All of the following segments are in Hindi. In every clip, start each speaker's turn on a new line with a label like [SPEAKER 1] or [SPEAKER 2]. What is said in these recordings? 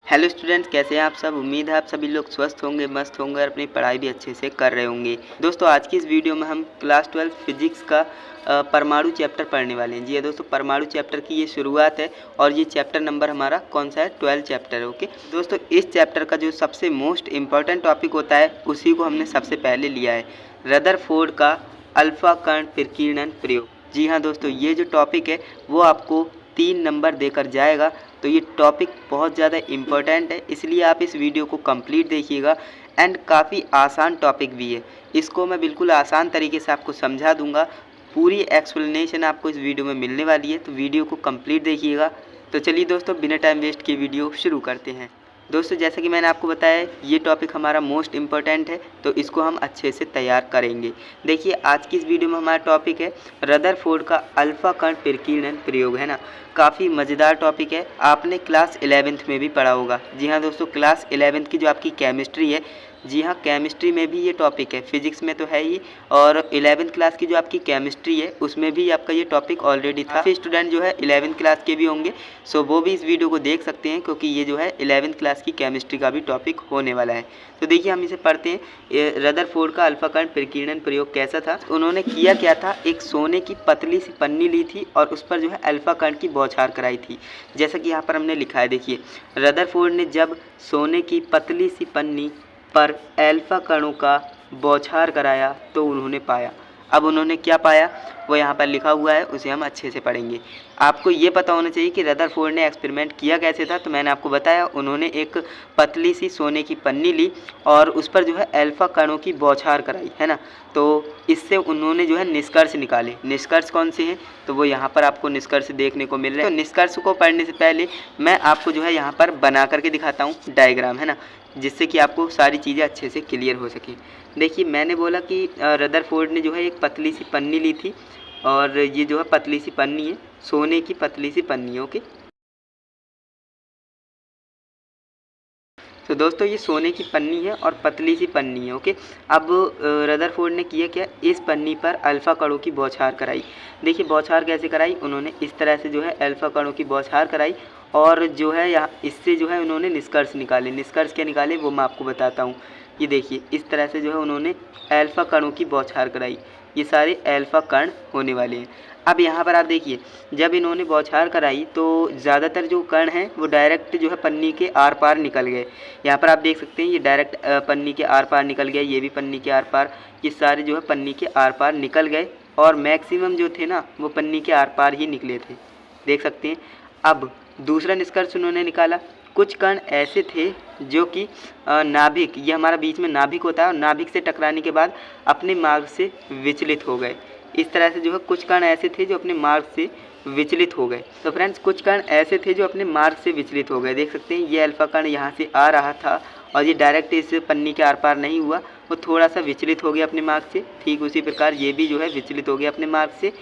[SPEAKER 1] हेलो स्टूडेंट्स, कैसे हैं आप सब। उम्मीद है आप सभी लोग स्वस्थ होंगे, मस्त होंगे और अपनी पढ़ाई भी अच्छे से कर रहे होंगे। दोस्तों, आज की इस वीडियो में हम क्लास 12 फिजिक्स का परमाणु चैप्टर पढ़ने वाले हैं। जी हाँ दोस्तों, परमाणु चैप्टर की ये शुरुआत है और ये चैप्टर नंबर हमारा कौन सा है, 12 चैप्टर है। ओके दोस्तों, इस चैप्टर का जो सबसे मोस्ट इम्पॉर्टेंट टॉपिक होता है उसी को हमने सबसे पहले लिया है, रदरफोर्ड का अल्फा कण विकिरण प्रयोग। जी हाँ दोस्तों, ये जो टॉपिक है वो आपको 3 नंबर देकर जाएगा। तो ये टॉपिक बहुत ज़्यादा इम्पोर्टेंट है, इसलिए आप इस वीडियो को कंप्लीट देखिएगा। एंड काफ़ी आसान टॉपिक भी है, इसको मैं बिल्कुल आसान तरीके से आपको समझा दूंगा। पूरी एक्सप्लेनेशन आपको इस वीडियो में मिलने वाली है, तो वीडियो को कंप्लीट देखिएगा। तो चलिए दोस्तों, बिना टाइम वेस्ट किए वीडियो शुरू करते हैं। दोस्तों, जैसा कि मैंने आपको बताया, ये टॉपिक हमारा मोस्ट इम्पोर्टेंट है, तो इसको हम अच्छे से तैयार करेंगे। देखिए, आज की इस वीडियो में हमारा टॉपिक है रदरफोर्ड का अल्फा कण विकिरण प्रयोग, है ना। काफ़ी मज़ेदार टॉपिक है, आपने क्लास 11th में भी पढ़ा होगा। जी हाँ दोस्तों, क्लास 11th की जो आपकी केमिस्ट्री है, जी हाँ, केमिस्ट्री में भी ये टॉपिक है, फिजिक्स में तो है ही, और 11th क्लास की जो आपकी केमिस्ट्री है उसमें भी आपका ये टॉपिक ऑलरेडी था। काफ़ी स्टूडेंट जो है 11th क्लास के भी होंगे, सो वो भी इस वीडियो को देख सकते हैं, क्योंकि ये जो है 11th क्लास की केमिस्ट्री का भी टॉपिक होने वाला है। तो देखिए, हम इसे पढ़ते हैं। रदरफोर्ड का अल्फा कण विकिरण प्रयोग कैसा था, उन्होंने किया क्या था, एक सोने की पतली सी पन्नी ली थी और उस पर जो है अल्फा कण की बौछार कराई थी। जैसा कि यहाँ पर हमने लिखा है, देखिए, रदरफोर्ड ने जब सोने की पतली सी पन्नी पर अल्फा कणों का बौछार कराया तो उन्होंने पाया। अब उन्होंने क्या पाया वो यहाँ पर लिखा हुआ है, उसे हम अच्छे से पढ़ेंगे। आपको ये पता होना चाहिए कि रदरफोर्ड ने एक्सपेरिमेंट किया कैसे था। तो मैंने आपको बताया, उन्होंने एक पतली सी सोने की पन्नी ली और उस पर जो है अल्फा कणों की बौछार कराई, है ना। तो इससे उन्होंने जो है निष्कर्ष निकाले। निष्कर्ष कौन से हैं, तो वो यहाँ पर आपको निष्कर्ष देखने को मिल रहे हैं। तो निष्कर्ष को पढ़ने से पहले मैं आपको जो है यहाँ पर बना करके दिखाता हूँ डायग्राम, है ना, जिससे कि आपको सारी चीज़ें अच्छे से क्लियर हो सकें। देखिए, मैंने बोला कि रदरफोर्ड ने जो है एक पतली सी पन्नी ली थी और ये जो है पतली सी पन्नी है, सोने की पतली सी पन्नी है। ओके, तो दोस्तों, ये सोने की पन्नी है और पतली सी पन्नी है। ओके, अब रदरफोर्ड ने किया क्या, इस पन्नी पर अल्फा कणों की बौछार कराई। देखिए, बौछार कैसे कराई, उन्होंने इस तरह से जो है अल्फा कणों की बौछार कराई और जो है यहाँ इससे जो है उन्होंने निष्कर्ष निकाले। निष्कर्ष क्या निकाले वो मैं आपको बताता हूँ। ये देखिए, इस तरह से जो है उन्होंने अल्फा कणों की बौछार कराई। ये सारे अल्फा कण होने वाले हैं। अब यहाँ पर आप देखिए, जब इन्होंने बौछार कराई तो ज़्यादातर जो कण हैं वो डायरेक्ट जो है पन्नी के आर पार निकल गए। यहाँ पर आप देख सकते हैं, ये डायरेक्ट पन्नी के आर पार निकल गए, ये भी पन्नी के आर पार, ये सारे जो है पन्नी के आर पार निकल गए और मैक्सिमम जो थे ना वो पन्नी के आर पार ही निकले थे, देख सकते हैं। अब दूसरा निष्कर्ष उन्होंने निकाला, कुछ कण ऐसे थे जो कि नाभिक, ये हमारा बीच में नाभिक होता है, और नाभिक से टकराने के बाद अपने मार्ग से विचलित हो गए। इस तरह से जो है कुछ कण ऐसे थे जो अपने मार्ग से विचलित हो गए। तो फ्रेंड्स, कुछ कण ऐसे थे जो अपने मार्ग से विचलित हो गए, देख सकते हैं। ये अल्फा कण यहाँ से आ रहा था और ये डायरेक्ट इस पन्नी के आर पार नहीं हुआ, वो थोड़ा सा विचलित हो गया अपने मार्ग से। ठीक उसी प्रकार ये भी जो है विचलित हो गया अपने मार्ग से।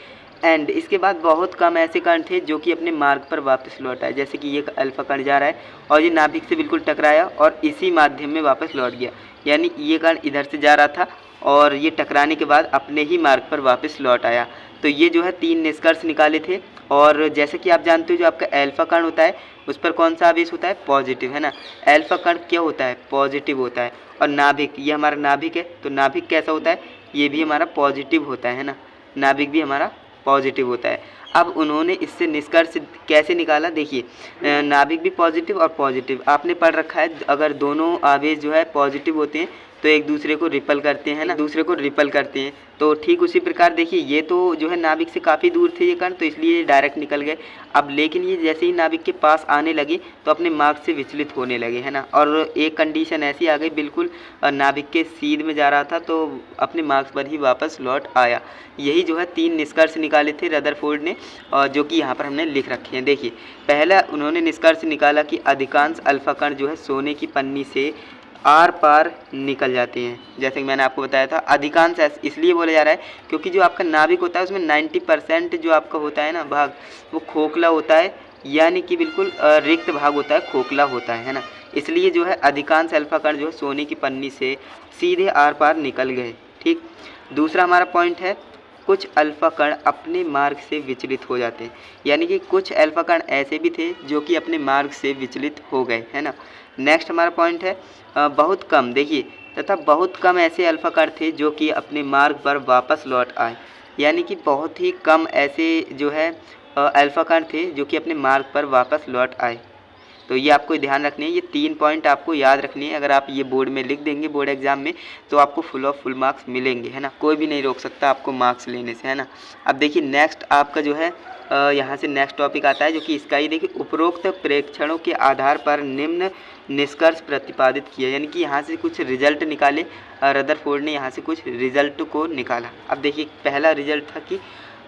[SPEAKER 1] एंड इसके बाद बहुत कम ऐसे कण थे जो कि अपने मार्ग पर वापस लौट आए। जैसे कि ये अल्फा कण जा रहा है और ये नाभिक से बिल्कुल टकराया और इसी माध्यम में वापस लौट गया। यानी ये कण इधर से जा रहा था और ये टकराने के बाद अपने ही मार्ग पर वापस लौट आया। तो ये जो है 3 निष्कर्ष निकाले थे। और जैसे कि आप जानते हो, जो आपका अल्फा कण होता है उस पर कौन सा आवेश होता है, पॉजिटिव, है ना। अल्फा कण क्या होता है, पॉजिटिव होता है। और नाभिक, ये हमारा नाभिक है, तो नाभिक कैसा होता है, ये भी हमारा पॉजिटिव होता है ना। नाभिक भी हमारा पॉजिटिव होता है। अब उन्होंने इससे निष्कर्ष कैसे निकाला, देखिए, नाभिक भी पॉजिटिव और पॉजिटिव आपने पढ़ रखा है। अगर दोनों आवेश जो है पॉजिटिव होते हैं तो एक दूसरे को रिपल करते हैं ना, दूसरे को रिपल करते हैं। तो ठीक उसी प्रकार देखिए, ये तो जो है नाभिक से काफ़ी दूर थे ये कण, तो इसलिए ये डायरेक्ट निकल गए। अब लेकिन ये जैसे ही नाभिक के पास आने लगे तो अपने मार्ग से विचलित होने लगे, है ना। और एक कंडीशन ऐसी आ गई, बिल्कुल नाभिक के सीध में जा रहा था तो अपने मार्ग पर ही वापस लौट आया। यही जो है 3 निष्कर्ष निकाले थे रदरफोर्ड ने, और जो कि यहाँ पर हमने लिख रखे हैं। देखिए, पहला उन्होंने निष्कर्ष निकाला कि अधिकांश अल्फा कण जो है सोने की पन्नी से आर पार निकल जाते हैं। जैसे कि मैंने आपको बताया था, अधिकांश इसलिए बोला जा रहा है क्योंकि जो आपका नाभिक होता है उसमें 90% जो आपका होता है ना भाग, वो खोखला होता है, यानी कि बिल्कुल रिक्त भाग होता है, खोखला होता है ना। इसलिए जो है अधिकांश अल्फा कण जो है सोने की पन्नी से सीधे आर पार निकल गए। ठीक, दूसरा हमारा पॉइंट है कुछ अल्फा कण अपने मार्ग से विचलित हो जाते हैं, यानी कि कुछ अल्फा कण ऐसे भी थे जो कि अपने मार्ग से विचलित हो गए, है ना। नेक्स्ट हमारा पॉइंट है बहुत कम, देखिए, तथा बहुत कम ऐसे अल्फा कण थे जो कि अपने मार्ग पर वापस लौट आए, यानी कि बहुत ही कम ऐसे जो है अल्फा कण थे जो कि अपने मार्ग पर वापस लौट आए। तो ये आपको ध्यान रखनी है, ये 3 पॉइंट आपको याद रखनी है। अगर आप ये बोर्ड में लिख देंगे बोर्ड एग्जाम में तो आपको फुल ऑफ फुल मार्क्स मिलेंगे, है ना। कोई भी नहीं रोक सकता आपको मार्क्स लेने से, है ना। अब देखिए नेक्स्ट आपका जो है यहाँ से नेक्स्ट टॉपिक आता है जो कि इसका ही देखिए, उपरोक्त प्रेक्षणों के आधार पर निम्न निष्कर्ष प्रतिपादित किया, यानी कि यहाँ से कुछ रिजल्ट निकाले। रदरफोर्ड ने यहाँ से कुछ रिजल्ट को निकाला। अब देखिए पहला रिजल्ट था कि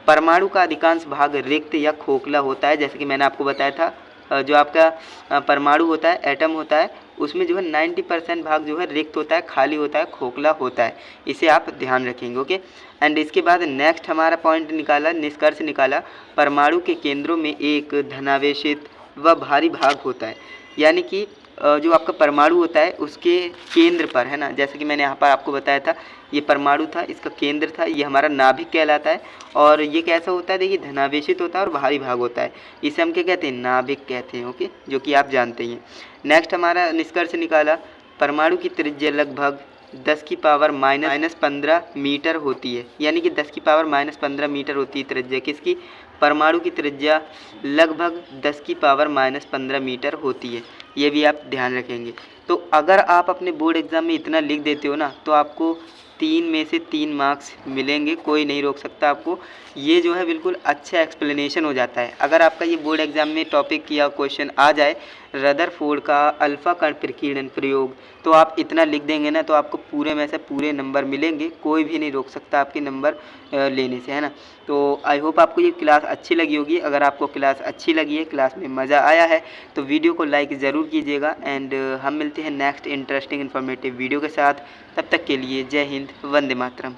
[SPEAKER 1] परमाणु का अधिकांश भाग रिक्त या खोखला होता है, जैसे कि मैंने आपको बताया था जो आपका परमाणु होता है, एटम होता है, उसमें जो है 90% भाग जो है रिक्त होता है, खाली होता है, खोखला होता है। इसे आप ध्यान रखेंगे, ओके। एंड इसके बाद नेक्स्ट हमारा पॉइंट निकाला, निष्कर्ष निकाला, परमाणु के केंद्रों में एक धनावेशित व भारी भाग होता है, यानी कि जो आपका परमाणु होता है उसके केंद्र पर, है ना, जैसे कि मैंने यहाँ पर आपको बताया था, ये परमाणु था, इसका केंद्र था, ये हमारा नाभिक कहलाता है। और ये कैसा होता है, देखिए धनावेशित होता है और भारी भाग होता है, इसे हम क्या कहते हैं, नाभिक कहते हैं, ओके, जो कि आप जानते ही हैं। नेक्स्ट हमारा निष्कर्ष निकाला, परमाणु की त्रिज्या लगभग 10 की पावर -15 मीटर होती है, यानी कि 10 की पावर -15 मीटर होती है त्रिज्या किसकी, परमाणु की त्रिज्या लगभग 10 की पावर -15 मीटर होती है, ये भी आप ध्यान रखेंगे। तो अगर आप अपने बोर्ड एग्ज़ाम में इतना लिख देते हो ना तो आपको 3 में से 3 मार्क्स मिलेंगे, कोई नहीं रोक सकता आपको। ये जो है बिल्कुल अच्छा एक्सप्लेनेशन हो जाता है। अगर आपका ये बोर्ड एग्ज़ाम में टॉपिक या क्वेश्चन आ जाए रदरफोर्ड का अल्फ़ा कण प्रकीर्णन प्रयोग, तो आप इतना लिख देंगे ना तो आपको पूरे में से पूरे नंबर मिलेंगे, कोई भी नहीं रोक सकता आपके नंबर लेने से, है ना। तो आई होप आपको ये क्लास अच्छी लगी होगी। अगर आपको क्लास अच्छी लगी है, क्लास में मज़ा आया है, तो वीडियो को लाइक ज़रूर कीजिएगा। एंड हम मिलते हैं नेक्स्ट इंटरेस्टिंग इन्फॉर्मेटिव वीडियो के साथ। तब तक के लिए जय हिंद, वंदे मातरम।